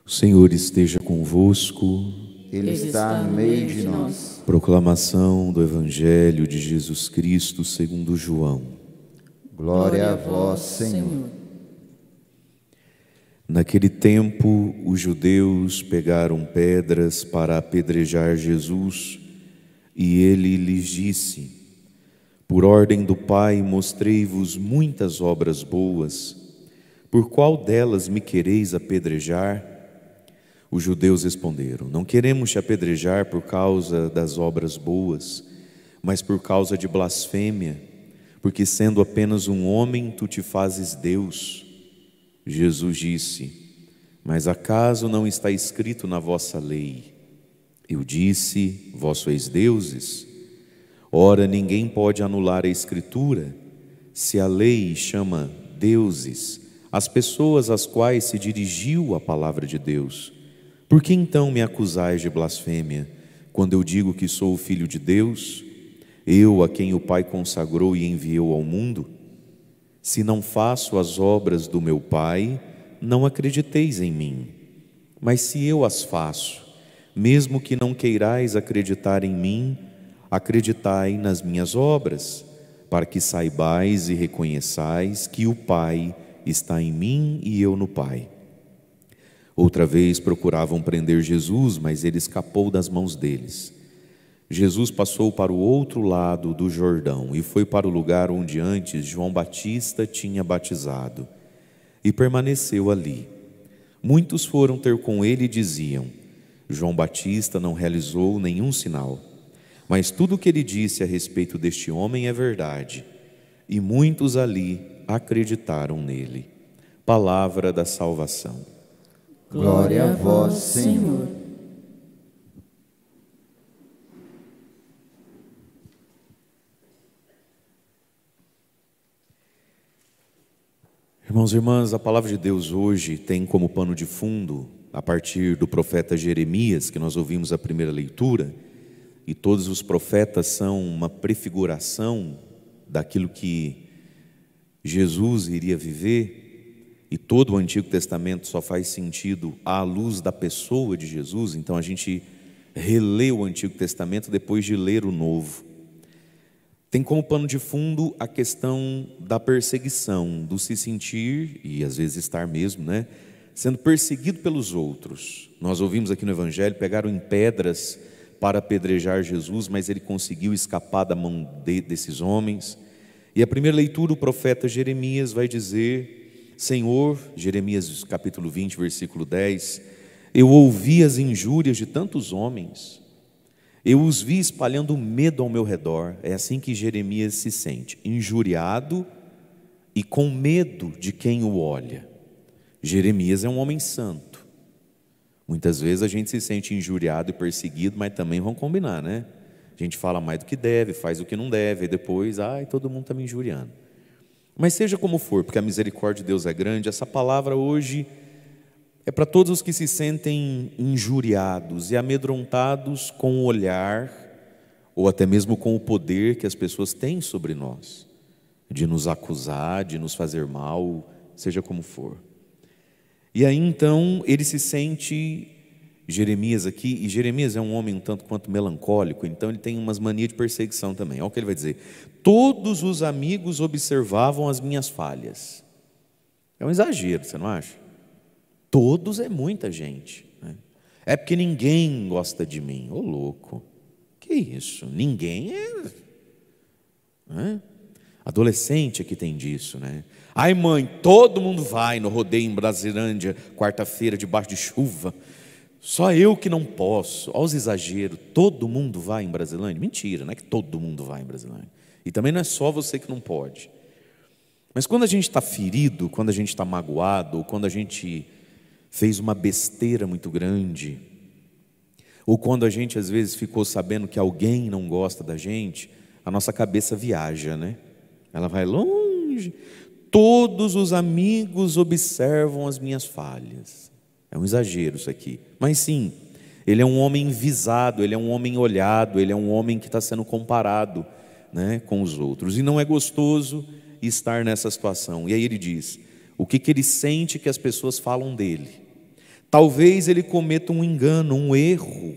O Senhor esteja convosco. Ele está no meio de nós. Proclamação do Evangelho de Jesus Cristo segundo João. Glória a vós, Senhor. Naquele tempo, os judeus pegaram pedras para apedrejar Jesus, e ele lhes disse: Por ordem do Pai mostrei-vos muitas obras boas. Por qual delas me quereis apedrejar? Os judeus responderam: Não queremos te apedrejar por causa das obras boas, mas por causa de blasfêmia, porque sendo apenas um homem, tu te fazes Deus. Jesus disse: Mas acaso não está escrito na vossa lei: Eu disse, vós sois deuses? Ora, ninguém pode anular a Escritura, se a lei chama deuses as pessoas às quais se dirigiu a palavra de Deus. Por que então me acusais de blasfêmia, quando eu digo que sou o Filho de Deus, eu a quem o Pai consagrou e enviou ao mundo? Se não faço as obras do meu Pai, não acrediteis em mim. Mas se eu as faço, mesmo que não queirais acreditar em mim, acreditai nas minhas obras, para que saibais e reconheçais que o Pai está em mim e eu no Pai. Outra vez procuravam prender Jesus, mas ele escapou das mãos deles. Jesus passou para o outro lado do Jordão e foi para o lugar onde antes João Batista tinha batizado, e permaneceu ali. Muitos foram ter com ele e diziam: João Batista não realizou nenhum sinal, mas tudo o que ele disse a respeito deste homem é verdade. E muitos ali acreditaram nele. Palavra da salvação. Glória a vós, Senhor. Irmãos e irmãs, a palavra de Deus hoje tem como pano de fundo, a partir do profeta Jeremias, que nós ouvimos a primeira leitura, e todos os profetas são uma prefiguração daquilo que Jesus iria viver, e todo o Antigo Testamento só faz sentido à luz da pessoa de Jesus. Então a gente relê o Antigo Testamento depois de ler o Novo. Tem como pano de fundo a questão da perseguição, do se sentir, e às vezes estar mesmo, sendo perseguido pelos outros. Nós ouvimos aqui no Evangelho, pegaram em pedras para apedrejar Jesus, mas ele conseguiu escapar da mão desses homens. E a primeira leitura, o profeta Jeremias vai dizer: Senhor, Jeremias capítulo 20, versículo 10, eu ouvi as injúrias de tantos homens, eu os vi espalhando medo ao meu redor. É assim que Jeremias se sente, injuriado e com medo de quem o olha. Jeremias é um homem santo. Muitas vezes a gente se sente injuriado e perseguido, mas também vamos combinar, A gente fala mais do que deve, faz o que não deve, e depois, todo mundo está me injuriando. Mas seja como for, porque a misericórdia de Deus é grande, essa palavra hoje é para todos os que se sentem injuriados e amedrontados com o olhar, ou até mesmo com o poder que as pessoas têm sobre nós, de nos acusar, de nos fazer mal, seja como for. E aí então ele se sente, Jeremias aqui, e Jeremias é um homem um tanto quanto melancólico, então ele tem umas manias de perseguição também. Olha o que ele vai dizer: todos os amigos observavam as minhas falhas. É um exagero, você não acha? Todos é muita gente, É porque ninguém gosta de mim. Ô louco, que isso? Ninguém Adolescente aqui tem disso, Ai mãe, todo mundo vai no rodeio em Brasilândia, quarta-feira, debaixo de chuva. Só eu que não posso. Olha os exageros. Todo mundo vai em Brasilândia? Mentira, não é que todo mundo vai em Brasilândia. E também não é só você que não pode. Mas quando a gente está ferido, quando a gente está magoado, ou quando a gente fez uma besteira muito grande, ou quando a gente às vezes ficou sabendo que alguém não gosta da gente, a nossa cabeça viaja, Ela vai longe. Todos os amigos observam as minhas falhas. É um exagero isso aqui, mas sim, ele é um homem visado, ele é um homem olhado, ele é um homem que está sendo comparado, com os outros, e não é gostoso estar nessa situação. E aí ele diz: o que ele sente que as pessoas falam dele. Talvez ele cometa um engano, um erro,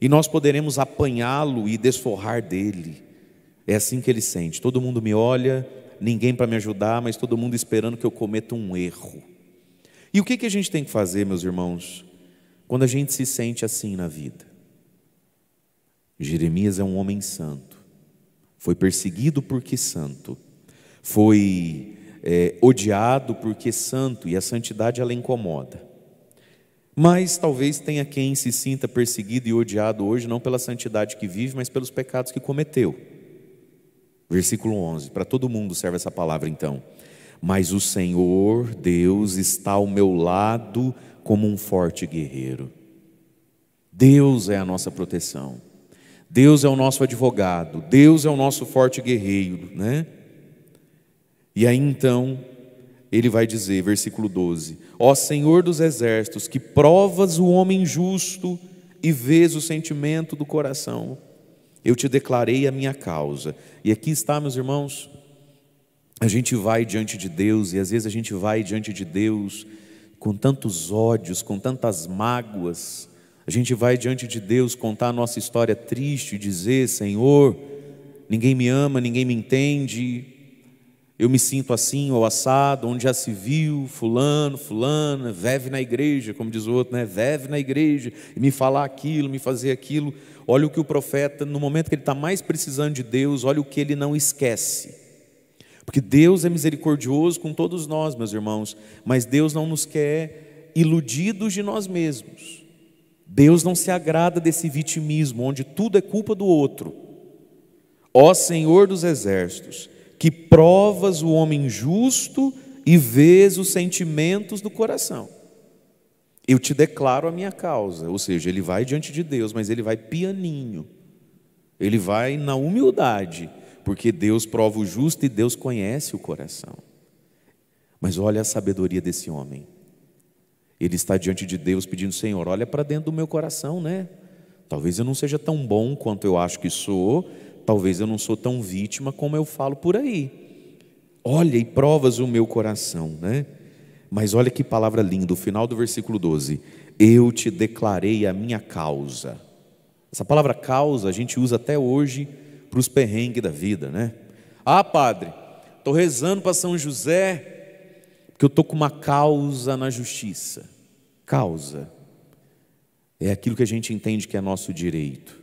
e nós poderemos apanhá-lo e desforrar dele. É assim que ele sente: todo mundo me olha, ninguém para me ajudar, mas todo mundo esperando que eu cometa um erro. E o que a gente tem que fazer, meus irmãos, quando a gente se sente assim na vida? Jeremias é um homem santo, foi perseguido porque santo, foi odiado porque santo, e a santidade ela incomoda. Mas talvez tenha quem se sinta perseguido e odiado hoje, não pela santidade que vive, mas pelos pecados que cometeu. Versículo 11, para todo mundo serve essa palavra então. Mas o Senhor Deus está ao meu lado como um forte guerreiro. Deus é a nossa proteção, Deus é o nosso advogado, Deus é o nosso forte guerreiro, né? E aí então ele vai dizer, versículo 12: ó Senhor dos exércitos, que provas o homem justo e vês o sentimento do coração, eu te declarei a minha causa. E aqui está, meus irmãos, a gente vai diante de Deus, e às vezes a gente vai diante de Deus com tantos ódios, com tantas mágoas. A gente vai diante de Deus contar a nossa história triste e dizer: Senhor, ninguém me ama, ninguém me entende, eu me sinto assim ou assado, onde já se viu fulano, fulana, vive na igreja, como diz o outro, né? Vive na igreja, e me falar aquilo, me fazer aquilo. Olha o que o profeta, no momento que ele está mais precisando de Deus, olha o que ele não esquece. Porque Deus é misericordioso com todos nós, meus irmãos, mas Deus não nos quer iludidos de nós mesmos. Deus não se agrada desse vitimismo, onde tudo é culpa do outro. Ó Senhor dos exércitos, que provas o homem justo e vês os sentimentos do coração, eu te declaro a minha causa. Ou seja, ele vai diante de Deus, mas ele vai pianinho, ele vai na humildade, porque Deus prova o justo e Deus conhece o coração. Mas olha a sabedoria desse homem. Ele está diante de Deus pedindo: Senhor, olha para dentro do meu coração, né? Talvez eu não seja tão bom quanto eu acho que sou, talvez eu não sou tão vítima como eu falo por aí. Olha e provas o meu coração, né? Mas olha que palavra linda, o final do versículo 12: eu te declarei a minha causa. Essa palavra causa a gente usa até hoje para os perrengues da vida, né? Ah, padre, estou rezando para São José porque eu estou com uma causa na justiça. Causa é aquilo que a gente entende que é nosso direito.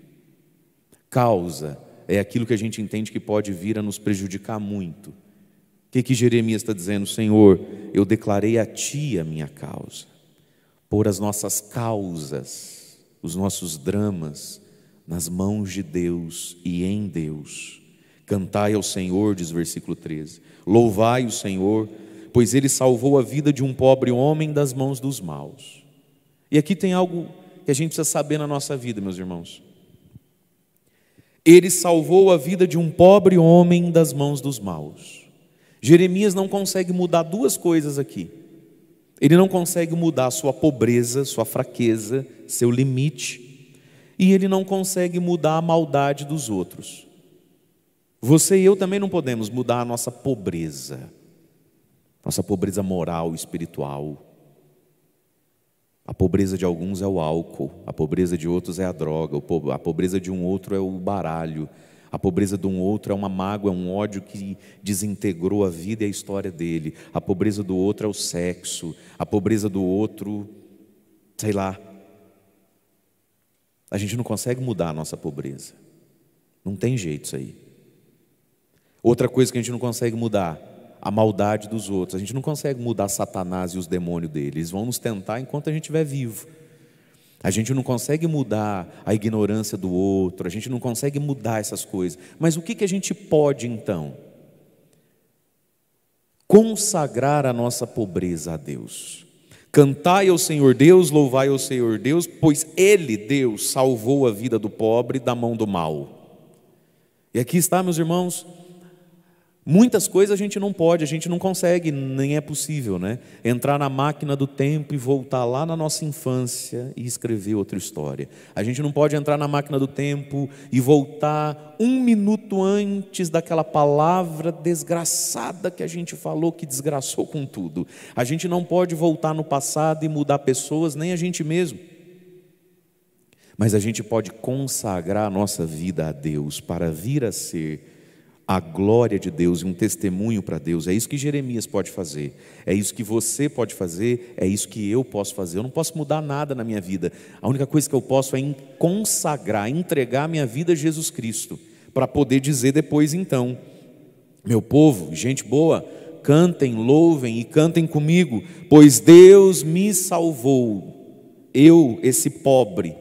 Causa é aquilo que a gente entende que pode vir a nos prejudicar muito. O que Jeremias está dizendo? Senhor, eu declarei a Ti a minha causa. Pôr as nossas causas, os nossos dramas nas mãos de Deus e em Deus. Cantai ao Senhor, diz o versículo 13. Louvai o Senhor, pois Ele salvou a vida de um pobre homem das mãos dos maus. E aqui tem algo que a gente precisa saber na nossa vida, meus irmãos. Ele salvou a vida de um pobre homem das mãos dos maus. Jeremias não consegue mudar duas coisas aqui. Ele não consegue mudar sua pobreza, sua fraqueza, seu limite, e ele não consegue mudar a maldade dos outros. Você e eu também não podemos mudar a nossa pobreza moral, espiritual. A pobreza de alguns é o álcool, a pobreza de outros é a droga, a pobreza de um outro é o baralho, a pobreza de um outro é uma mágoa, é um ódio que desintegrou a vida e a história dele. A pobreza do outro é o sexo, a pobreza do outro, sei lá. A gente não consegue mudar a nossa pobreza, não tem jeito isso aí. Outra coisa que a gente não consegue mudar, a maldade dos outros. A gente não consegue mudar Satanás e os demônios dele, eles vão nos tentar enquanto a gente estiver vivo. A gente não consegue mudar a ignorância do outro, a gente não consegue mudar essas coisas. Mas o que a gente pode então? Consagrar a nossa pobreza a Deus. Cantai ao Senhor Deus, louvai ao Senhor Deus, pois Ele, Deus, salvou a vida do pobre da mão do mal. E aqui está, meus irmãos, Muitas coisas a gente não consegue, nem é possível, né? Entrar na máquina do tempo e voltar lá na nossa infância e escrever outra história. A gente não pode entrar na máquina do tempo e voltar 1 minuto antes daquela palavra desgraçada que a gente falou, que desgraçou com tudo. A gente não pode voltar no passado e mudar pessoas, nem a gente mesmo. Mas a gente pode consagrar a nossa vida a Deus para vir a ser a glória de Deus e um testemunho para Deus. É isso que Jeremias pode fazer, é isso que você pode fazer, é isso que eu posso fazer. Eu não posso mudar nada na minha vida. A única coisa que eu posso é consagrar, entregar a minha vida a Jesus Cristo, para poder dizer depois então: meu povo, gente boa, cantem, louvem e cantem comigo, pois Deus me salvou. Eu, esse pobre,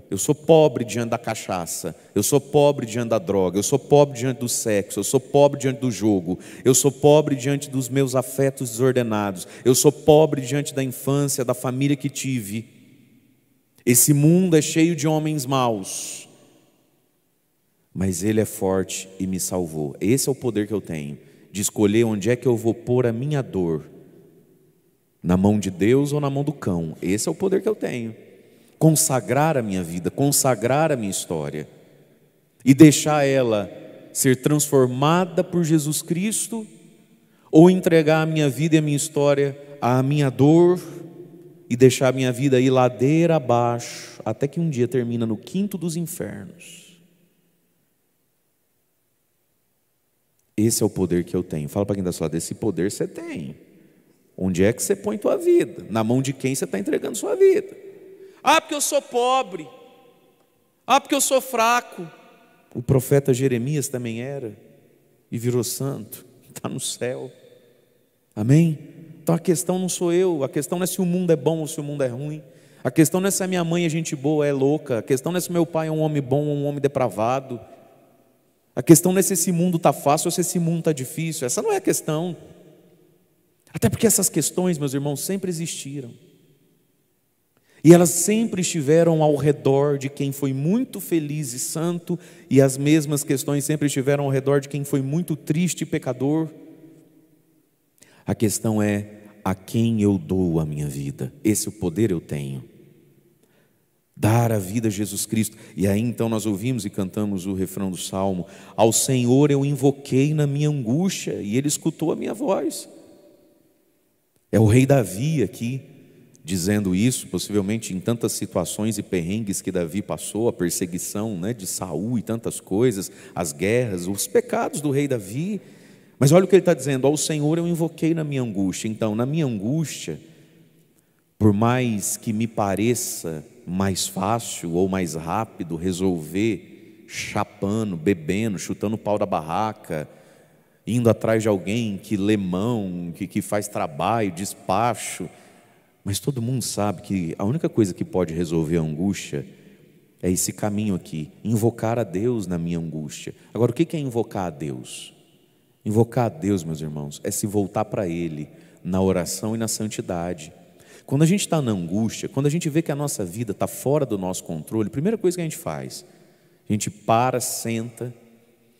eu sou pobre diante da cachaça, eu sou pobre diante da droga, eu sou pobre diante do sexo, eu sou pobre diante do jogo, eu sou pobre diante dos meus afetos desordenados, eu sou pobre diante da infância, da família que tive. Esse mundo é cheio de homens maus, mas Ele é forte e me salvou. Esse é o poder que eu tenho, de escolher onde é que eu vou pôr a minha dor, na mão de Deus ou na mão do cão. Esse é o poder que eu tenho. Consagrar a minha vida, consagrar a minha história e deixar ela ser transformada por Jesus Cristo, ou entregar a minha vida e a minha história à minha dor e deixar a minha vida ir ladeira abaixo, até que um dia termina no quinto dos infernos. Esse é o poder que eu tenho. Fala para quem está do seu lado: esse poder você tem. Onde é que você põe tua vida? Na mão de quem você está entregando sua vida? Ah, porque eu sou pobre. Ah, porque eu sou fraco. O profeta Jeremias também era e virou santo, está no céu. Amém? Então a questão não sou eu, a questão não é se o mundo é bom ou se o mundo é ruim. A questão não é se a minha mãe é gente boa ou é louca. A questão não é se meu pai é um homem bom ou um homem depravado. A questão não é se esse mundo está fácil ou se esse mundo está difícil. Essa não é a questão. Até porque essas questões, meus irmãos, sempre existiram. E elas sempre estiveram ao redor de quem foi muito feliz e santo, e as mesmas questões sempre estiveram ao redor de quem foi muito triste e pecador. A questão é: a quem eu dou a minha vida? Esse poder eu tenho. Dar a vida a Jesus Cristo. E aí então nós ouvimos e cantamos o refrão do Salmo: ao Senhor eu invoquei na minha angústia, e Ele escutou a minha voz. É o rei Davi aqui dizendo isso, possivelmente em tantas situações e perrengues que Davi passou, a perseguição, né, de Saul e tantas coisas, as guerras, os pecados do rei Davi. Mas olha o que ele está dizendo: ao Senhor eu invoquei na minha angústia. Então, na minha angústia, por mais que me pareça mais fácil ou mais rápido resolver chapando, bebendo, chutando o pau da barraca, indo atrás de alguém que lê mão, que faz trabalho, despacho, mas todo mundo sabe que a única coisa que pode resolver a angústia é esse caminho aqui: invocar a Deus na minha angústia. Agora, o que é invocar a Deus? Invocar a Deus, meus irmãos, é se voltar para Ele na oração e na santidade. Quando a gente está na angústia, quando a gente vê que a nossa vida está fora do nosso controle, a primeira coisa que a gente faz, a gente para, senta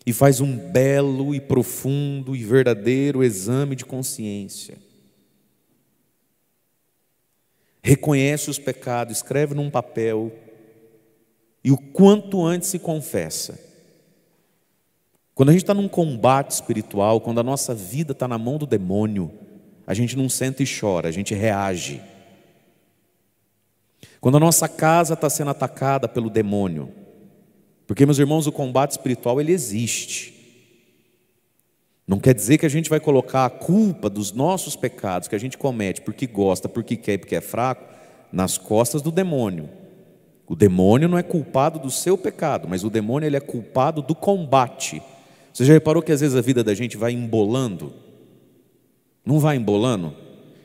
e faz um belo e profundo e verdadeiro exame de consciência. Reconhece os pecados, escreve num papel e o quanto antes se confessa. Quando a gente está num combate espiritual, quando a nossa vida está na mão do demônio, a gente não senta e chora, a gente reage. Quando a nossa casa está sendo atacada pelo demônio, porque, meus irmãos, o combate espiritual ele existe. Não quer dizer que a gente vai colocar a culpa dos nossos pecados que a gente comete porque gosta, porque quer e porque é fraco, nas costas do demônio. O demônio não é culpado do seu pecado, mas o demônio ele é culpado do combate. Você já reparou que às vezes a vida da gente vai embolando? Não vai embolando?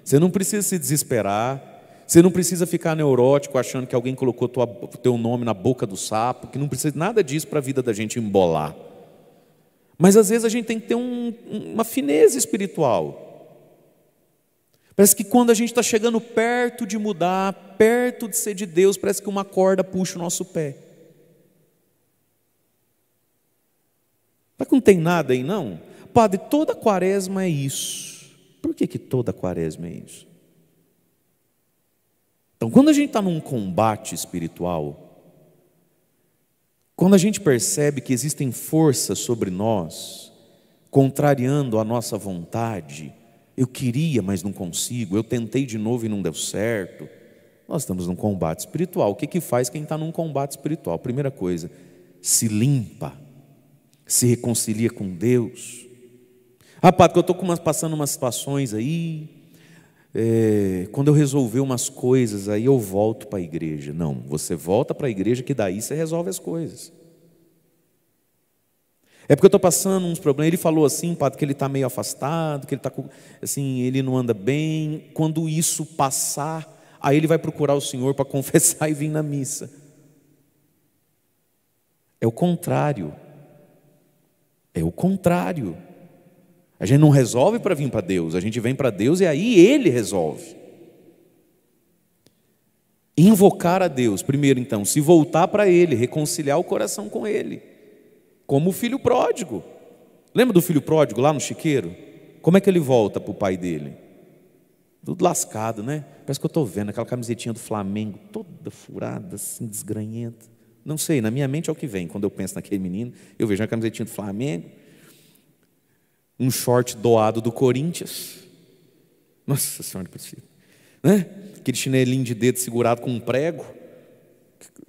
Você não precisa se desesperar, você não precisa ficar neurótico achando que alguém colocou teu nome na boca do sapo, que não precisa nada disso para a vida da gente embolar. Mas às vezes a gente tem que ter uma fineza espiritual. Parece que quando a gente está chegando perto de mudar, perto de ser de Deus, parece que uma corda puxa o nosso pé. Mas não tem nada aí não? Padre, toda quaresma é isso. Por que toda quaresma é isso? Então, quando a gente está num combate espiritual, quando a gente percebe que existem forças sobre nós, contrariando a nossa vontade, eu queria, mas não consigo, eu tentei de novo e não deu certo, nós estamos num combate espiritual. O que faz quem está num combate espiritual? Primeira coisa, se limpa, se reconcilia com Deus. Padre, que eu estou passando umas situações aí, quando eu resolver umas coisas aí eu volto para a igreja. Não, você volta para a igreja que daí você resolve as coisas. É porque eu estou passando uns problemas. Ele falou assim, padre, que ele está meio afastado, que ele está assim, ele não anda bem. Quando isso passar, aí ele vai procurar o Senhor para confessar e vir na missa. É o contrário. É o contrário. A gente não resolve para vir para Deus, a gente vem para Deus e aí Ele resolve. Invocar a Deus, primeiro então, se voltar para Ele, reconciliar o coração com Ele, como o filho pródigo. Lembra do filho pródigo lá no chiqueiro? Como é que ele volta para o pai dele? Tudo lascado, né? Parece que eu estou vendo aquela camisetinha do Flamengo, toda furada, assim, desgranhenta. Não sei, na minha mente é o que vem, quando eu penso naquele menino, eu vejo uma camisetinha do Flamengo, um short doado do Corinthians. Nossa Senhora, né? Aquele chinelinho de dedo segurado com um prego.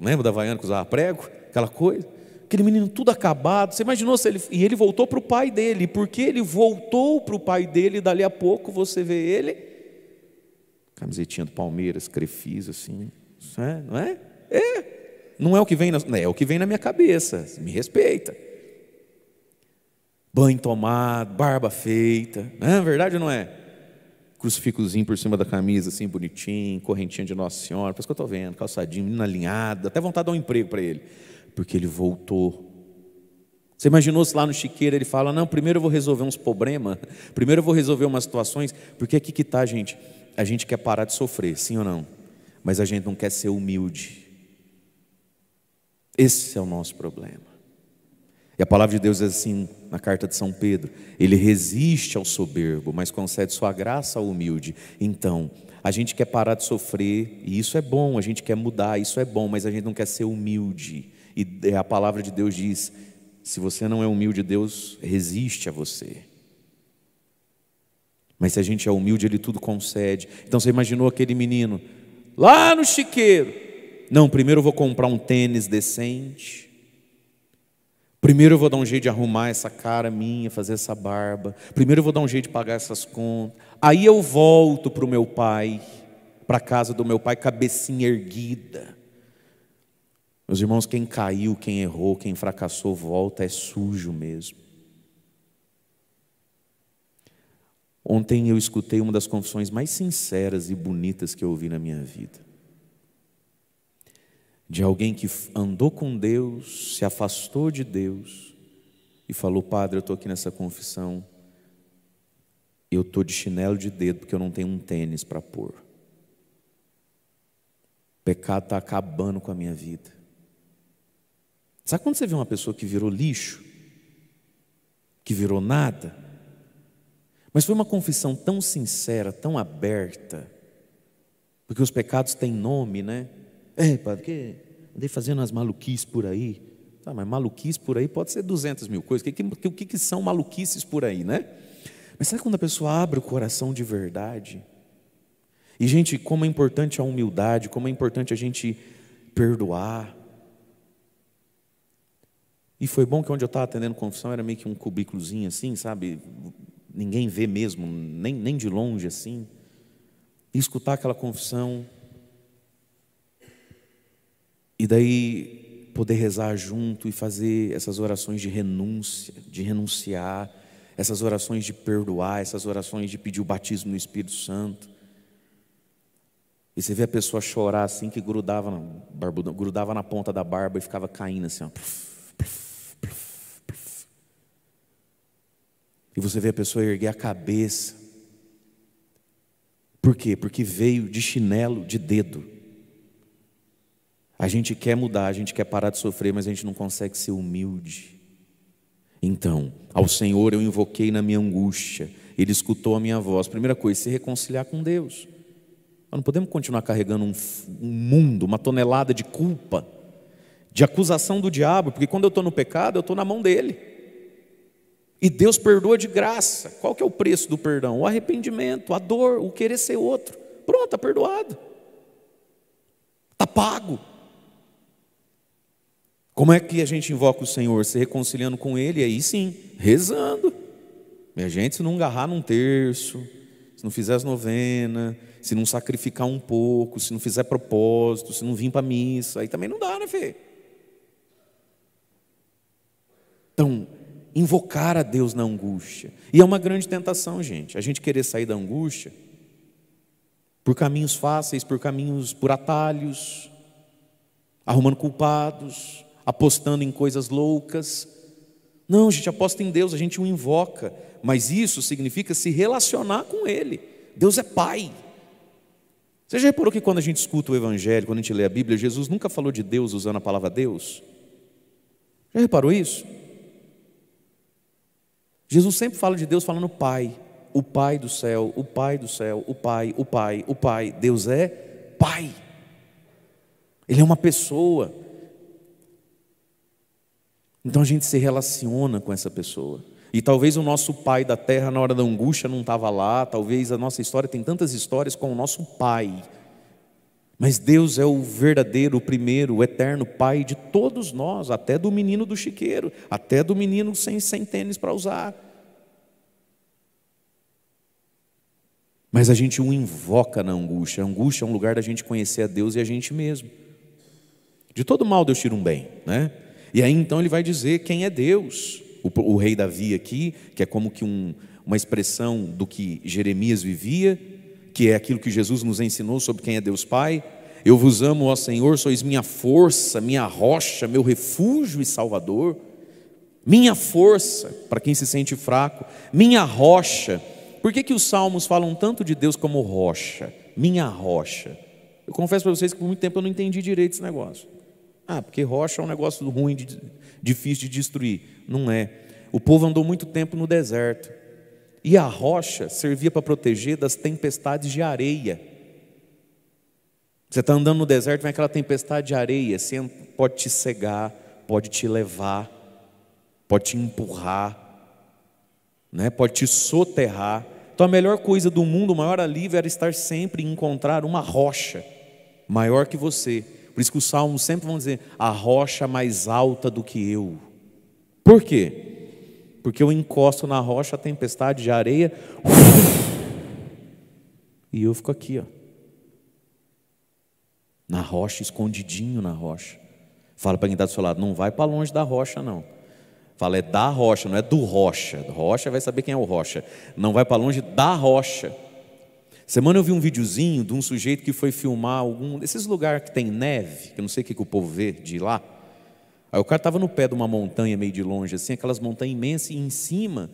Lembra da Havaiana que usava prego? Aquela coisa. Aquele menino tudo acabado. Você imaginou se ele... E ele voltou para o pai dele. Porque ele voltou para o pai dele, dali a pouco você vê ele, camisetinha do Palmeiras, Crefisa, assim. Não é? Não é o que vem é o que vem na minha cabeça. Me respeita. Banho tomado, barba feita, não é verdade ou não é? Crucifixozinho por cima da camisa, assim, bonitinho, correntinha de Nossa Senhora, parece que eu estou vendo, calçadinho, menino alinhado, até vontade de dar um emprego para ele, porque ele voltou. Você imaginou se lá no chiqueiro ele fala, não, primeiro eu vou resolver uns problemas, primeiro eu vou resolver umas situações, porque aqui que está, gente, a gente quer parar de sofrer, sim ou não? Mas a gente não quer ser humilde. Esse é o nosso problema. E a palavra de Deus diz assim, na carta de São Pedro, Ele resiste ao soberbo, mas concede sua graça ao humilde. Então, a gente quer parar de sofrer, e isso é bom, a gente quer mudar, isso é bom, mas a gente não quer ser humilde. E a palavra de Deus diz, se você não é humilde, Deus resiste a você. Mas se a gente é humilde, Ele tudo concede. Então você imaginou aquele menino, lá no chiqueiro, não, primeiro eu vou comprar um tênis decente, primeiro eu vou dar um jeito de arrumar essa cara minha, fazer essa barba. Primeiro eu vou dar um jeito de pagar essas contas. Aí eu volto para o meu pai, para a casa do meu pai, cabecinha erguida. Meus irmãos, quem caiu, quem errou, quem fracassou, volta, é sujo mesmo. Ontem eu escutei uma das confissões mais sinceras e bonitas que eu ouvi na minha vida. De alguém que andou com Deus, se afastou de Deus e falou, padre, eu estou aqui nessa confissão, eu estou de chinelo de dedo porque eu não tenho um tênis para pôr. O pecado está acabando com a minha vida. Sabe quando você vê uma pessoa que virou lixo, que virou nada? Mas foi uma confissão tão sincera, tão aberta, porque os pecados têm nome, né? Padre, que andei fazendo as maluquices por aí. Mas maluquice por aí pode ser 200 mil coisas. O que são maluquices por aí, né? Mas sabe quando a pessoa abre o coração de verdade? E, gente, como é importante a humildade, como é importante a gente perdoar. E foi bom que onde eu estava atendendo confissão era meio que um cubículozinho assim, sabe? Ninguém vê mesmo, nem de longe assim. E escutar aquela confissão. E daí poder rezar junto e fazer essas orações de renúncia, de renunciar, essas orações de perdoar, essas orações de pedir o batismo no Espírito Santo. E você vê a pessoa chorar assim, que grudava na ponta da barba e ficava caindo assim, ó. E você vê a pessoa erguer a cabeça. Por quê? Porque veio de chinelo de dedo. A gente quer mudar, a gente quer parar de sofrer, mas a gente não consegue ser humilde. Então, ao Senhor eu invoquei na minha angústia, Ele escutou a minha voz. Primeira coisa, se reconciliar com Deus. Nós não podemos continuar carregando um mundo, uma tonelada de culpa, de acusação do diabo, porque quando eu estou no pecado, eu estou na mão dele. E Deus perdoa de graça. Qual que é o preço do perdão? O arrependimento, a dor, o querer ser outro. Pronto, está perdoado. Está pago. Como é que a gente invoca o Senhor? Se reconciliando com Ele, aí sim, rezando. Minha gente, se não agarrar num terço, se não fizer as novenas, se não sacrificar um pouco, se não fizer propósito, se não vir para a missa, aí também não dá, né, Fê? Então, invocar a Deus na angústia. E é uma grande tentação, gente, a gente querer sair da angústia por caminhos fáceis, por atalhos, arrumando culpados, apostando em coisas loucas. Não, a gente aposta em Deus, a gente o invoca, mas isso significa se relacionar com Ele. Deus é Pai. Você já reparou que quando a gente escuta o Evangelho, quando a gente lê a Bíblia, Jesus nunca falou de Deus usando a palavra Deus? Já reparou isso? Jesus sempre fala de Deus falando Pai, o Pai do céu, o Pai do céu, o Pai, o Pai, o Pai. Deus é Pai. Ele é uma pessoa. Então a gente se relaciona com essa pessoa. E talvez o nosso pai da terra na hora da angústia não estava lá. Talvez a nossa história tem tantas histórias com o nosso pai. Mas Deus é o verdadeiro, o primeiro, o eterno Pai de todos nós. Até do menino do chiqueiro. Até do menino sem tênis para usar. Mas a gente o invoca na angústia. A angústia é um lugar da gente conhecer a Deus e a gente mesmo. De todo mal Deus tira um bem, né? E aí então ele vai dizer quem é Deus. O rei Davi aqui, que é como que uma expressão do que Jeremias vivia, que é aquilo que Jesus nos ensinou sobre quem é Deus Pai. Eu vos amo, ó Senhor, sois minha força, minha rocha, meu refúgio e salvador. Minha força, para quem se sente fraco, minha rocha. Por que os salmos falam tanto de Deus como rocha? Minha rocha. Eu confesso para vocês que por muito tempo eu não entendi direito esse negócio. Porque rocha é um negócio ruim, difícil de destruir. Não é. O povo andou muito tempo no deserto. E a rocha servia para proteger das tempestades de areia. Você está andando no deserto, vem aquela tempestade de areia. Você pode te cegar, pode te levar, pode te empurrar, né? Pode te soterrar. Então a melhor coisa do mundo, o maior alívio era estar sempre em encontrar uma rocha maior que você. Por isso que os salmos sempre vão dizer, a rocha mais alta do que eu. Por quê? Porque eu encosto na rocha, a tempestade de areia, e eu fico aqui, ó, na rocha, escondidinho na rocha. Fala para quem está do seu lado, não vai para longe da rocha não. Fala, é da rocha, não é do rocha. Rocha vai saber quem é o rocha. Não vai para longe da rocha. Semana eu vi um videozinho de um sujeito que foi filmar algum desses lugares que tem neve, que eu não sei o que o povo vê de ir lá. Aí o cara estava no pé de uma montanha meio de longe, assim, aquelas montanhas imensas, e em cima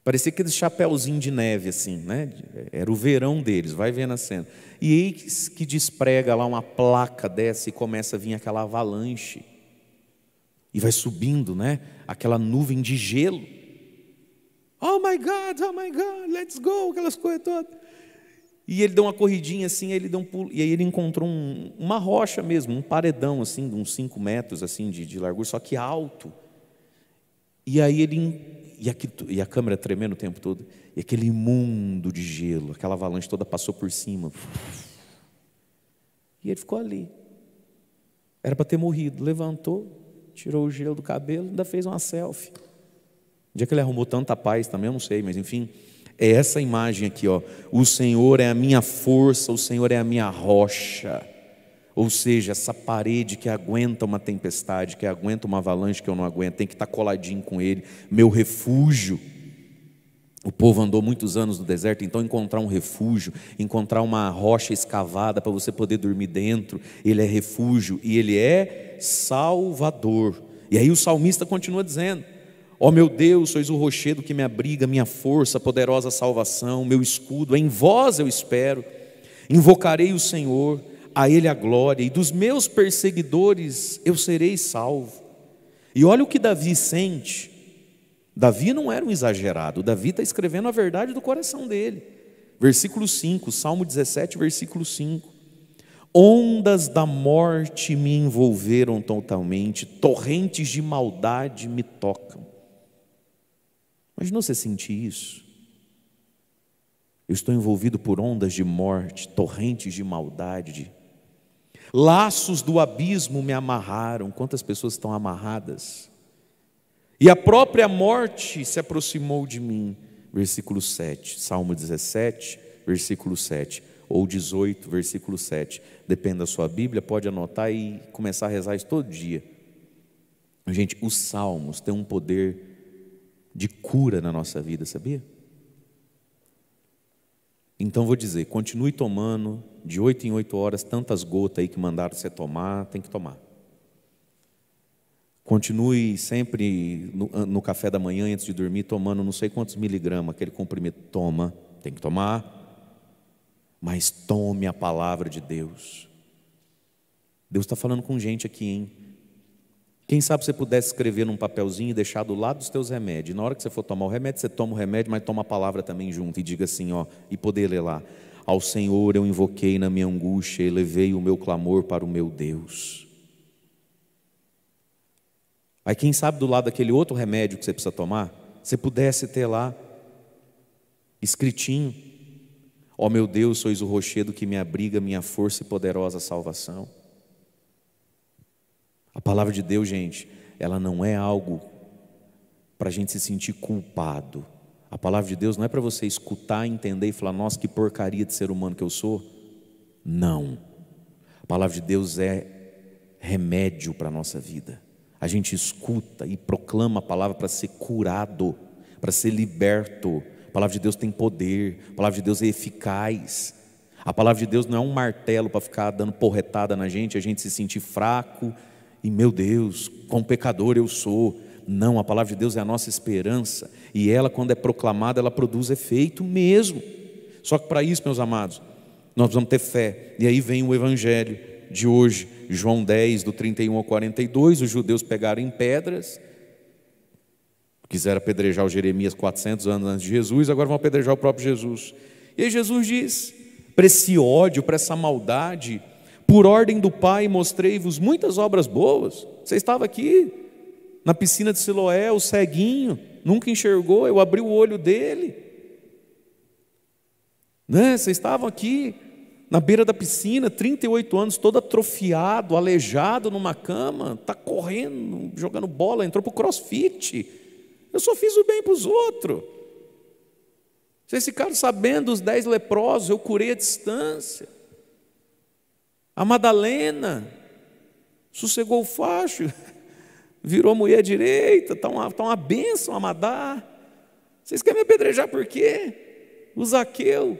parecia aqueles chapéuzinho de neve, assim, né? Era o verão deles, vai vendo a cena. E aí que desprega lá uma placa dessa e começa a vir aquela avalanche. E vai subindo, né? Aquela nuvem de gelo. Oh my God, let's go, aquelas coisas todas. E ele deu uma corridinha assim, aí ele deu um pulo, e aí ele encontrou uma rocha mesmo, um paredão assim, de uns 5 metros assim, de largura, só que alto. E aí e a câmera tremendo o tempo todo, e aquele mundo de gelo, aquela avalanche toda passou por cima. E ele ficou ali. Era para ter morrido, levantou, tirou o gelo do cabelo, ainda fez uma selfie. O dia que ele arrumou tanta paz também, eu não sei, mas enfim, é essa imagem aqui, ó. O Senhor é a minha força, o Senhor é a minha rocha. Ou seja, essa parede que aguenta uma tempestade, que aguenta uma avalanche que eu não aguento, tem que estar coladinho com Ele, meu refúgio. O povo andou muitos anos no deserto, então encontrar um refúgio, encontrar uma rocha escavada para você poder dormir dentro, Ele é refúgio e Ele é Salvador. E aí o salmista continua dizendo, ó meu Deus, sois o rochedo que me abriga, minha força, poderosa salvação, meu escudo, em vós eu espero, invocarei o Senhor, a Ele a glória, e dos meus perseguidores eu serei salvo. E olha o que Davi sente. Davi não era um exagerado, Davi está escrevendo a verdade do coração dele. Versículo 5, Salmo 17, versículo 5. Ondas da morte me envolveram totalmente, torrentes de maldade me tocam. Imagina você sentir isso. Eu estou envolvido por ondas de morte, torrentes de maldade. Laços do abismo me amarraram. Quantas pessoas estão amarradas? E a própria morte se aproximou de mim. Versículo 7, Salmo 17, versículo 7. Ou 18, versículo 7. Depende da sua Bíblia, pode anotar e começar a rezar isso todo dia. Gente, os salmos têm um poder de cura na nossa vida, sabia? Então vou dizer, continue tomando de 8 em 8 horas tantas gotas aí que mandaram você tomar, tem que tomar. Continue sempre no café da manhã antes de dormir tomando não sei quantos miligramas, aquele comprimido, toma, tem que tomar. Mas tome a palavra de Deus. Deus está falando com gente aqui, hein? Quem sabe você pudesse escrever num papelzinho e deixar do lado dos teus remédios. E na hora que você for tomar o remédio, você toma o remédio, mas toma a palavra também junto. E diga assim, ó, e poder ler lá. Ao Senhor eu invoquei na minha angústia e levei o meu clamor para o meu Deus. Aí quem sabe do lado daquele outro remédio que você precisa tomar, você pudesse ter lá, escritinho. Ó meu Deus, sois o rochedo que me abriga, minha força e poderosa salvação. A palavra de Deus, gente, ela não é algo para a gente se sentir culpado. A palavra de Deus não é para você escutar, entender e falar, nossa, que porcaria de ser humano que eu sou. Não. A palavra de Deus é remédio para a nossa vida. A gente escuta e proclama a palavra para ser curado, para ser liberto. A palavra de Deus tem poder, a palavra de Deus é eficaz. A palavra de Deus não é um martelo para ficar dando porretada na gente, a gente se sentir fraco e, meu Deus, quão pecador eu sou. Não, a palavra de Deus é a nossa esperança e ela, quando é proclamada, ela produz efeito mesmo. Só que para isso, meus amados, nós precisamos ter fé. E aí vem o evangelho de hoje, João 10, do 31 ao 42, os judeus pegaram em pedras, quiseram apedrejar o Jeremias 400 anos antes de Jesus, agora vão apedrejar o próprio Jesus. E aí Jesus diz, para esse ódio, para essa maldade, por ordem do Pai mostrei-vos muitas obras boas. Você estava aqui, na piscina de Siloé, o ceguinho, nunca enxergou, eu abri o olho dele. Né? Vocês estavam aqui, na beira da piscina, 38 anos, todo atrofiado, aleijado numa cama, está correndo, jogando bola, entrou para o crossfit. Eu só fiz o bem para os outros. Vocês ficaram sabendo dos 10 leprosos, eu curei a distância. A Madalena sossegou o facho, virou mulher direita, está uma bênção a Madá. Vocês querem me apedrejar por quê? O Zaqueu,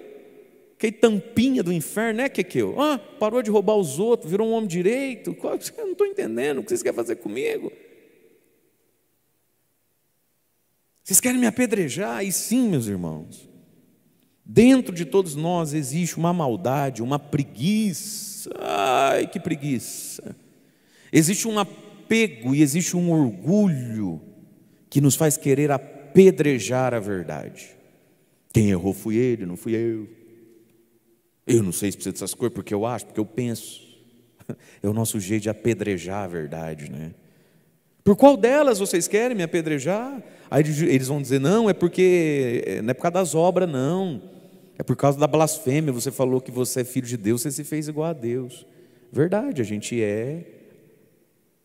que tampinha do inferno, né, Quequeu? Parou de roubar os outros, virou um homem direito. Eu não estou entendendo o que vocês querem fazer comigo. Vocês querem me apedrejar? E sim, meus irmãos, dentro de todos nós existe uma maldade, uma preguiça. Ai, que preguiça! Existe um apego e existe um orgulho que nos faz querer apedrejar a verdade. Quem errou fui ele, não fui eu. Eu não sei se precisa dessas coisas porque eu acho, porque eu penso. É o nosso jeito de apedrejar a verdade, né? Por qual delas vocês querem me apedrejar? Aí eles vão dizer, não, é porque não é por causa das obras, não. É por causa da blasfêmia, você falou que você é filho de Deus, você se fez igual a Deus. Verdade, a gente é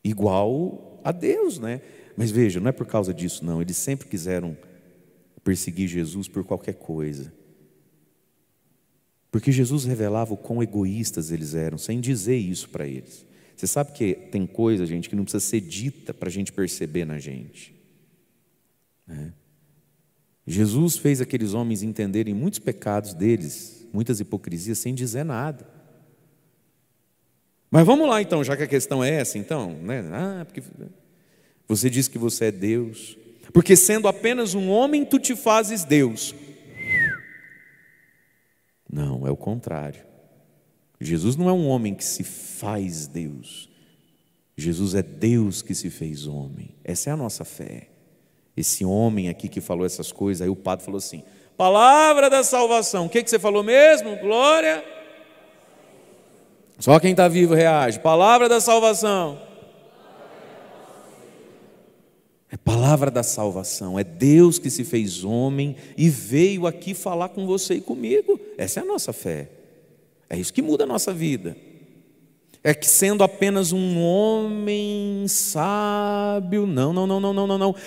igual a Deus, né? Mas veja, não é por causa disso não, eles sempre quiseram perseguir Jesus por qualquer coisa. Porque Jesus revelava o quão egoístas eles eram, sem dizer isso para eles. Você sabe que tem coisa, gente, que não precisa ser dita para a gente perceber na gente, né? Jesus fez aqueles homens entenderem muitos pecados deles, muitas hipocrisias, sem dizer nada. Mas vamos lá então, já que a questão é essa então, né? Porque você diz que você é Deus, porque sendo apenas um homem tu te fazes Deus. Não, é o contrário. Jesus não é um homem que se faz Deus. Jesus é Deus que se fez homem. Essa é a nossa fé. Esse homem aqui que falou essas coisas, aí o padre falou assim: palavra da salvação. O que você falou mesmo? Glória. Só quem está vivo reage. Palavra da salvação. É palavra da salvação. É Deus que se fez homem e veio aqui falar com você e comigo. Essa é a nossa fé. É isso que muda a nossa vida. É que sendo apenas um homem sábio, não.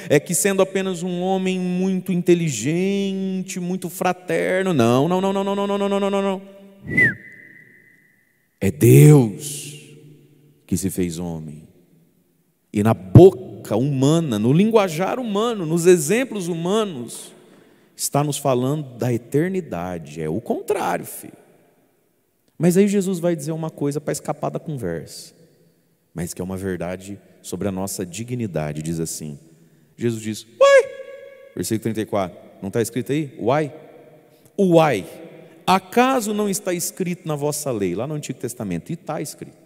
É que sendo apenas um homem muito inteligente, muito fraterno, não. É Deus que se fez homem. E na boca humana, no linguajar humano, nos exemplos humanos, está nos falando da eternidade. É o contrário, filho. Mas aí Jesus vai dizer uma coisa para escapar da conversa, mas que é uma verdade sobre a nossa dignidade. Diz assim, Jesus diz: uai, versículo 34, não está escrito aí? Uai, acaso não está escrito na vossa lei, lá no Antigo Testamento? E está escrito.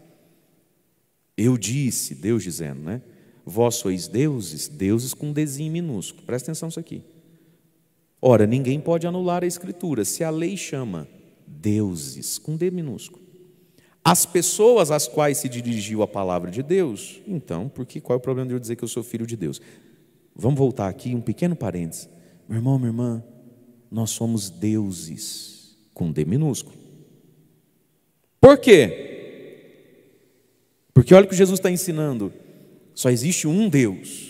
Eu disse, Deus dizendo, né? Vós sois deuses, deuses com dezinho minúsculo, presta atenção nisso aqui. Ora, ninguém pode anular a Escritura, se a lei chama deuses, com D minúsculo, as pessoas às quais se dirigiu a palavra de Deus, então, qual é o problema de eu dizer que eu sou filho de Deus? Vamos voltar aqui, um pequeno parênteses. Meu irmão, minha irmã, nós somos deuses, com D minúsculo. Por quê? Porque olha o que Jesus está ensinando, só existe um Deus.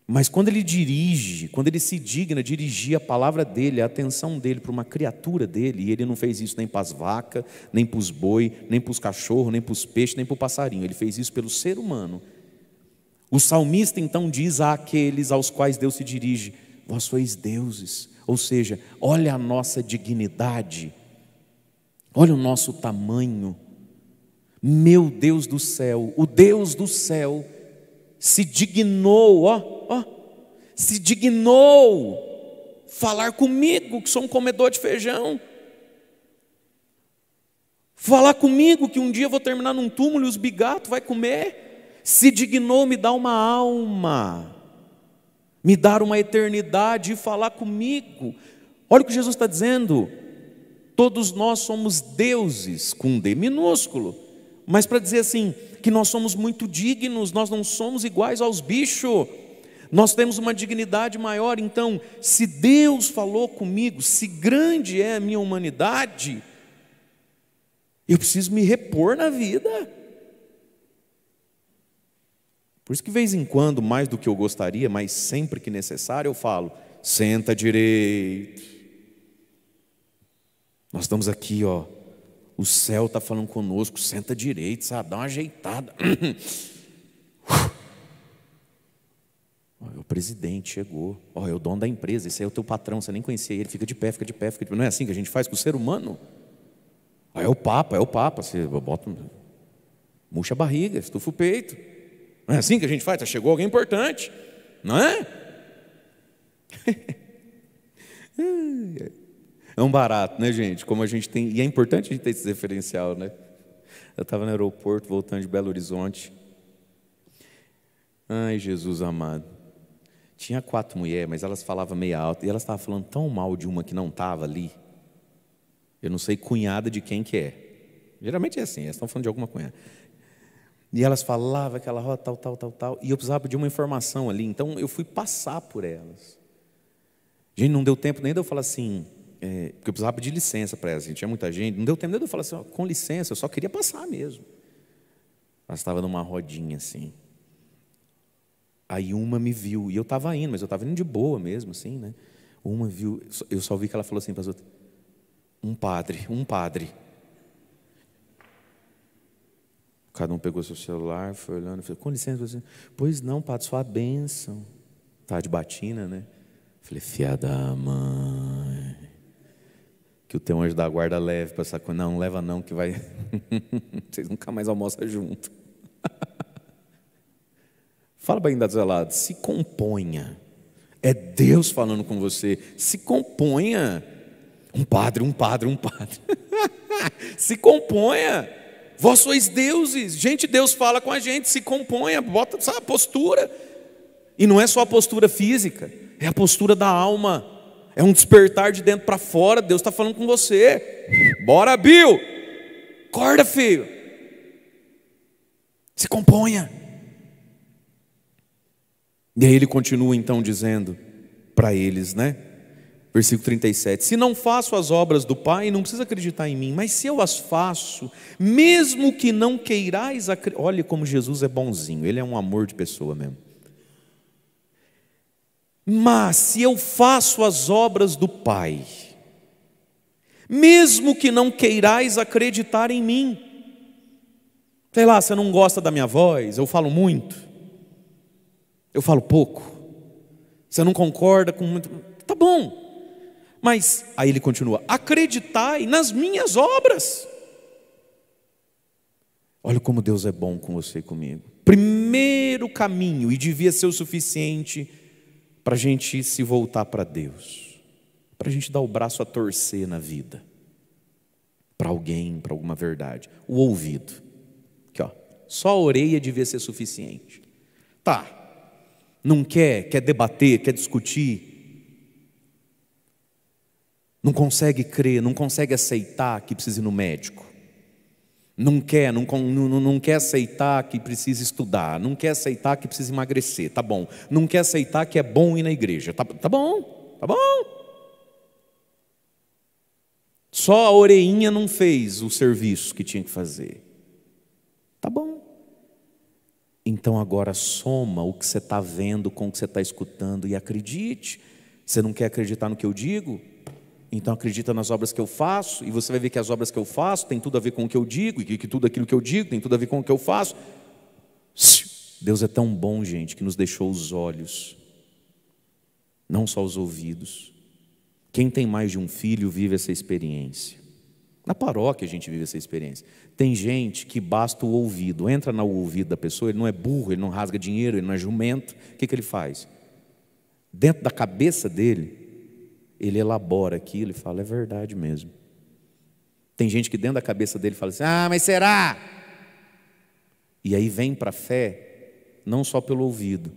Mas quando ele dirige, quando ele se digna dirigir a palavra dele, a atenção dele para uma criatura dele, e ele não fez isso nem para as vacas, nem para os boi, nem para os cachorros, nem para os peixes, nem para o passarinho, ele fez isso pelo ser humano. O salmista então diz àqueles aos quais Deus se dirige: vós sois deuses, ou seja, olha a nossa dignidade, olha o nosso tamanho. Meu Deus do céu, o Deus do céu se dignou, se dignou falar comigo, que sou um comedor de feijão, falar comigo que um dia eu vou terminar num túmulo e os bigatos vai comer. Se dignou me dar uma alma, me dar uma eternidade e falar comigo. Olha o que Jesus está dizendo, todos nós somos deuses, com um D minúsculo, mas para dizer assim, que nós somos muito dignos, nós não somos iguais aos bichos, nós temos uma dignidade maior. Então, se Deus falou comigo, se grande é a minha humanidade, eu preciso me repor na vida. Por isso que de vez em quando, mais do que eu gostaria, mas sempre que necessário, eu falo: senta direito. Nós estamos aqui, o céu está falando conosco, senta direito, sabe? Dá uma ajeitada. O presidente chegou, é o dono da empresa, esse aí é o teu patrão, você nem conhecia ele, fica de pé. Não é assim que a gente faz com o ser humano? É o Papa, você bota, murcha a barriga, estufa o peito. Não é assim que a gente faz? Chegou alguém importante, não é? É um barato, né, gente? Como a gente tem, e é importante a gente ter esse referencial, né? Eu estava no aeroporto, voltando de Belo Horizonte. Ai, Jesus amado. Tinha 4 mulheres, mas elas falavam meio alto, e elas estavam falando tão mal de uma que não estava ali. Eu não sei cunhada de quem que é. Geralmente é assim, elas estão falando de alguma cunhada. E elas falavam aquela roda, tal, e eu precisava de uma informação ali, então eu fui passar por elas. Gente, não deu tempo nem de eu falar assim, porque eu precisava pedir licença para elas, tinha muita gente, não deu tempo nem de eu falar assim, com licença, eu só queria passar mesmo. Elas estavam numa rodinha assim. Aí uma me viu, e eu estava indo, mas eu estava indo de boa mesmo, assim, né? Uma viu, eu só vi que ela falou assim para as outras: um padre. Cada um pegou seu celular, foi olhando, falei: com licença, você. Pois não, padre, sua bênção. Estava de batina, né? Falei: filha da mãe, que o teu anjo da guarda leve para essa coisa. Não leva não, que vai. Vocês nunca mais almoçam junto. Fala para quem está do seu lado: se componha. É Deus falando com você. Se componha. Um padre. Se componha. Vós sois deuses. Gente, Deus fala com a gente, se componha, bota, sabe, a postura. E não é só a postura física, é a postura da alma. É um despertar de dentro para fora. Deus está falando com você. Bora, Bill. Acorda, filho. Se componha. E aí ele continua então dizendo para eles, né? Versículo 37. Se não faço as obras do Pai, não precisa acreditar em mim. Mas se eu as faço, mesmo que não queirais acreditar. Olha como Jesus é bonzinho. Ele é um amor de pessoa mesmo. Mas se eu faço as obras do Pai, mesmo que não queirais acreditar em mim. Sei lá, você não gosta da minha voz, eu falo muito, eu falo pouco, você não concorda com muito, tá bom. Mas, aí ele continua, acreditai nas minhas obras. Olha como Deus é bom com você e comigo. Primeiro caminho, e devia ser o suficiente para a gente se voltar para Deus, para a gente dar o braço a torcer na vida, para alguém, para alguma verdade. O ouvido, aqui ó, só a orelha devia ser suficiente. Tá, não quer debater, quer discutir, não consegue crer, não consegue aceitar que precisa ir no médico, não quer aceitar que precisa estudar, não quer aceitar que precisa emagrecer, tá bom, não quer aceitar que é bom ir na igreja, tá bom, só a orelhinha não fez o serviço que tinha que fazer, tá bom. Então agora soma o que você está vendo com o que você está escutando e acredite. Você não quer acreditar no que eu digo? Então acredita nas obras que eu faço, e você vai ver que as obras que eu faço tem tudo a ver com o que eu digo, e que tudo aquilo que eu digo tem tudo a ver com o que eu faço. Deus é tão bom, gente, que nos deixou os olhos, não só os ouvidos. Quem tem mais de um filho vive essa experiência. Na paróquia a gente vive essa experiência. Tem gente que basta o ouvido, entra no ouvido da pessoa, ele não é burro, ele não rasga dinheiro, ele não é jumento. O que ele faz? Dentro da cabeça dele, ele elabora aquilo e fala, é verdade mesmo. Tem gente que dentro da cabeça dele fala assim, mas será? E aí vem para a fé, não só pelo ouvido,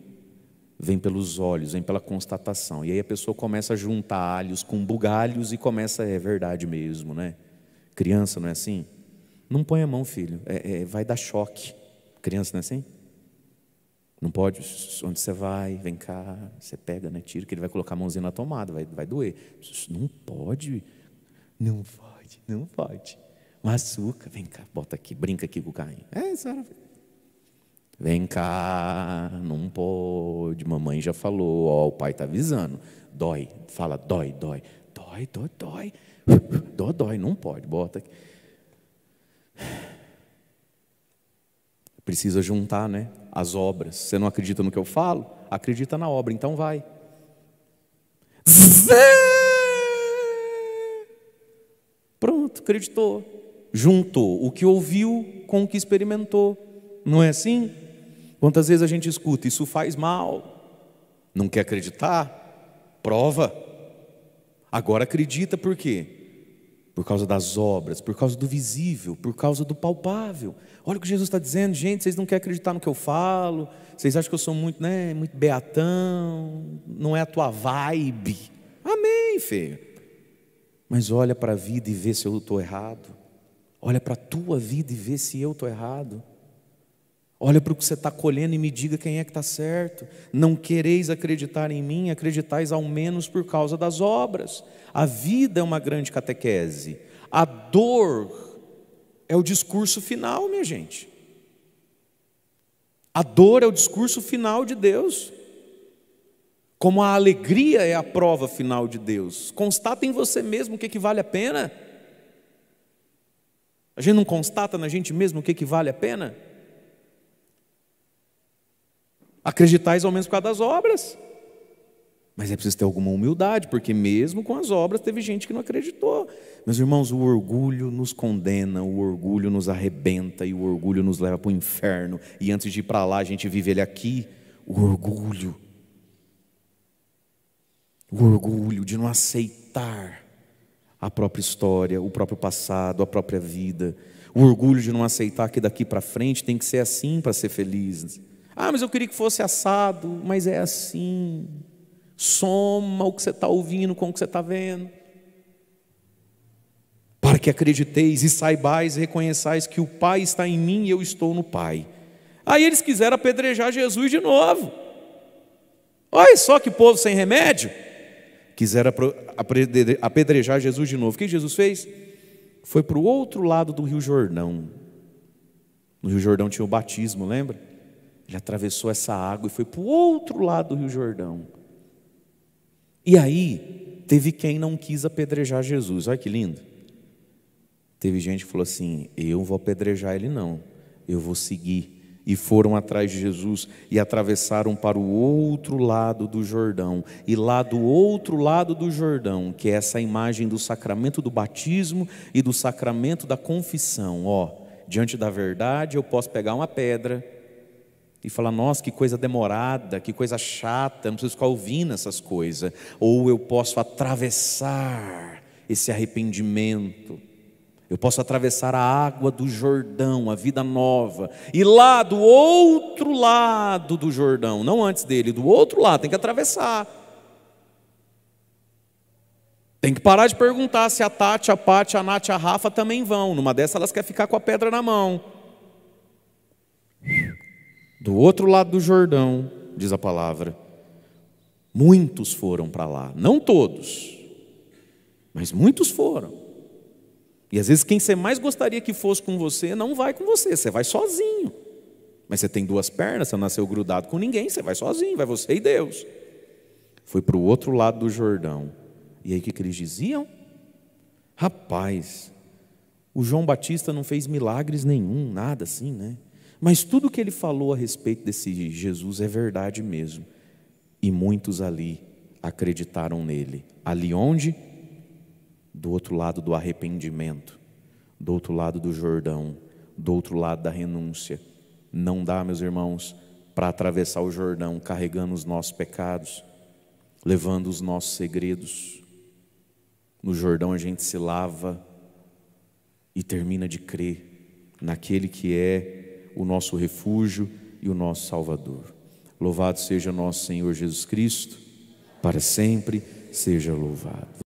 vem pelos olhos, vem pela constatação. E aí a pessoa começa a juntar alhos com bugalhos e começa, é verdade mesmo, né? Criança não é assim? Não põe a mão, filho, vai dar choque. Criança não é assim? Não pode, onde você vai, vem cá, você pega, né, tira, que ele vai colocar a mãozinha na tomada, vai doer. Não pode, não pode. Machuca, vem cá, bota aqui, brinca aqui com o carrinho. Senhora. Vem cá, não pode, mamãe já falou, o pai está avisando. Dói, fala, dói, não pode, bota aqui. Precisa juntar, né, as obras. Você não acredita no que eu falo? Acredita na obra, então vai. Pronto, acreditou. Juntou o que ouviu com o que experimentou. Não é assim? Quantas vezes a gente escuta, isso faz mal. Não quer acreditar? Prova. Agora acredita por quê? Por causa das obras, por causa do visível, por causa do palpável. Olha o que Jesus está dizendo, gente, vocês não querem acreditar no que eu falo, vocês acham que eu sou muito, né, muito beatão, não é a tua vibe. Amém, feio. Mas olha para a vida e vê se eu estou errado. Olha para a tua vida e vê se eu estou errado. Olha para o que você está colhendo e me diga quem é que está certo. Não quereis acreditar em mim, acreditais ao menos por causa das obras. A vida é uma grande catequese. A dor é o discurso final, minha gente. A dor é o discurso final de Deus. Como a alegria é a prova final de Deus. Constata em você mesmo o que vale a pena. A gente não constata na gente mesmo o que vale a pena? Acreditais ao menos por causa das obras. Mas é preciso ter alguma humildade, porque mesmo com as obras teve gente que não acreditou. Meus irmãos, o orgulho nos condena, o orgulho nos arrebenta e o orgulho nos leva para o inferno. E antes de ir para lá, a gente vive ele aqui. O orgulho de não aceitar A própria história, o próprio passado, a própria vida. O orgulho de não aceitar que daqui para frente tem que ser assim para ser feliz. Ah, mas eu queria que fosse assado, mas é assim. Soma o que você está ouvindo com o que você está vendo. Para que acrediteis e saibais e reconheçais que o Pai está em mim e eu estou no Pai. Aí eles quiseram apedrejar Jesus de novo. Olha só que povo sem remédio. Quiseram apedrejar Jesus de novo. O que Jesus fez? Foi para o outro lado do Rio Jordão. No Rio Jordão tinha o batismo, lembra? Ele atravessou essa água e foi para o outro lado do Rio Jordão. E aí, teve quem não quis apedrejar Jesus. Olha que lindo. Teve gente que falou assim: eu vou apedrejar ele não, eu vou seguir. E foram atrás de Jesus e atravessaram para o outro lado do Jordão. E lá do outro lado do Jordão, que é essa imagem do sacramento do batismo e do sacramento da confissão. Ó, diante da verdade eu posso pegar uma pedra e falar: nossa, que coisa demorada, que coisa chata, não preciso ficar ouvindo essas coisas. Ou eu posso atravessar esse arrependimento. Eu posso atravessar a água do Jordão, a vida nova. E lá do outro lado do Jordão, não antes dele, do outro lado, tem que atravessar. Tem que parar de perguntar se a Tati, a Pati, a Nath, a Rafa também vão. Numa dessas elas querem ficar com a pedra na mão. Do outro lado do Jordão, diz a palavra, muitos foram para lá. Não todos, mas muitos foram. E às vezes quem você mais gostaria que fosse com você não vai com você, você vai sozinho. Mas você tem duas pernas, você não nasceu grudado com ninguém, você vai sozinho, vai você e Deus. Foi para o outro lado do Jordão. E aí o que eles diziam? Rapaz, o João Batista não fez milagres nenhum, nada assim, né? Mas tudo que ele falou a respeito desse Jesus é verdade mesmo. E muitos ali acreditaram nele. Ali onde? Do outro lado do arrependimento, do outro lado do Jordão, do outro lado da renúncia. Não dá, meus irmãos, para atravessar o Jordão carregando os nossos pecados, levando os nossos segredos. No Jordão a gente se lava e termina de crer naquele que é o nosso refúgio e o nosso Salvador. Louvado seja nosso Senhor Jesus Cristo, para sempre seja louvado.